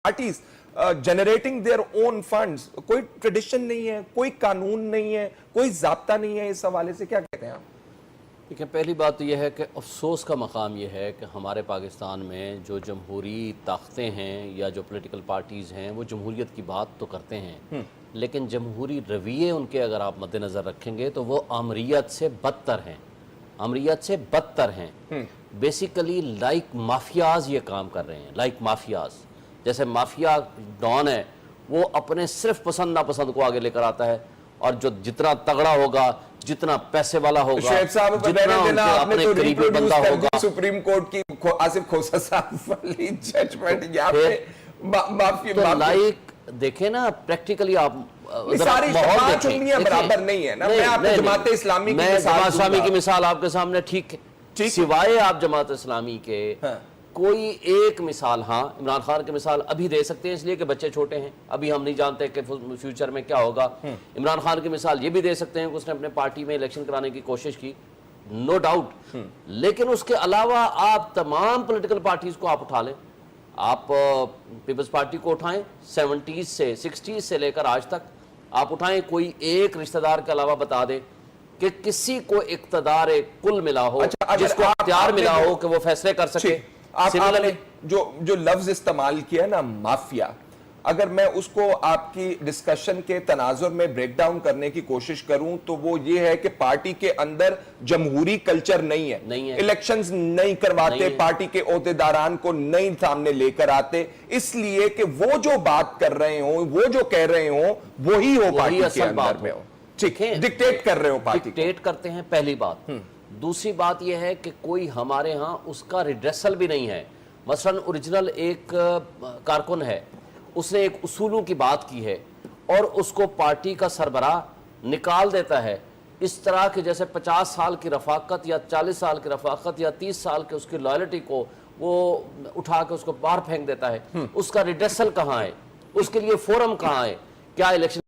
Parties generating their own funds, कोई tradition नहीं है, कोई कानून नहीं है, कोई ज़ाब्ता नहीं है। इस हवाले से क्या कहते हैं आप? देखिए, पहली बात तो यह है कि अफसोस का मकाम यह है कि हमारे पाकिस्तान में जो जमहूरी ताकतें हैं या जो पॉलिटिकल पार्टीज़ हैं वो जमहूरियत की बात तो करते हैं, लेकिन जमहूरी रवैये उनके अगर आप मद्देनज़र रखेंगे तो वो आमरीयत से बदतर हैं, आमरीयत से बदतर हैं। बेसिकली लाइक माफियाज ये काम कर रहे हैं, लाइक माफियाज। जैसे माफिया डॉन है वो अपने सिर्फ पसंद नापसंद को आगे लेकर आता है, और जो जितना तगड़ा होगा, जितना पैसे वाला होगा, जितना अपने करीबी बंदा होगा। सुप्रीम कोर्ट की आसिफ खोसा साहब वाली जजमेंट यहाँ पे तो लाइक देखे ना, प्रैक्टिकली आप सारी पांच उंगलियां बराबर नहीं है ना। मैं आपको जमात इस्लामी की मिसाल आपके सामने ठीक है, सिवाय आप जमात इस्लामी के कोई एक मिसाल, हाँ, इमरान खान की मिसाल अभी दे सकते हैं इसलिए कि बच्चे छोटे हैं, अभी हम नहीं जानते कि फ्यूचर में क्या होगा। इमरान खान की मिसाल ये भी दे सकते हैं कि उसने अपने पार्टी में इलेक्शन कराने की कोशिश की, नो डाउट। लेकिन उसके अलावा आप तमाम पॉलिटिकल पार्टीज को आप उठा लें, आप पीपल्स पार्टी को उठाएं, 70s से 60s से लेकर आज तक आप उठाएं, कोई एक रिश्तेदार के अलावा बता दें कि किसी को इक्तदार कुल मिला हो, जिसको अख्तियार मिला हो कि वो फैसले कर सके। आपने जो लफ्ज इस्तेमाल किया ना, माफिया, अगर मैं उसको आपकी डिस्कशन के तनाजुर में ब्रेक डाउन करने की कोशिश करूं तो वो ये है कि पार्टी के अंदर जमहूरी कल्चर नहीं है, इलेक्शंस नहीं करवाते, पार्टी के ओहदेदारान को नहीं सामने लेकर आते, इसलिए कि वो जो बात कर रहे हो, वो जो कह रहे हो, वही हो पार्टी के अंदर में हो। ठीक है, डिक्टेट कर रहे हो, पार्टी डिक्टेट करते हैं, पहली बात। दूसरी बात यह है कि कोई हमारे यहाँ उसका रिड्रेसल भी नहीं है। मसलन ओरिजिनल एक कारकुन है, उसने एक उसूलों की बात की है और उसको पार्टी का सरबराह निकाल देता है, इस तरह के जैसे 50 साल की रफाकत या 40 साल की रफाकत या 30 साल के उसकी लॉयल्टी को वो उठा के उसको बाहर फेंक देता है। उसका रिड्रेसल कहाँ है? उसके लिए फोरम कहाँ है? क्या इलेक्शन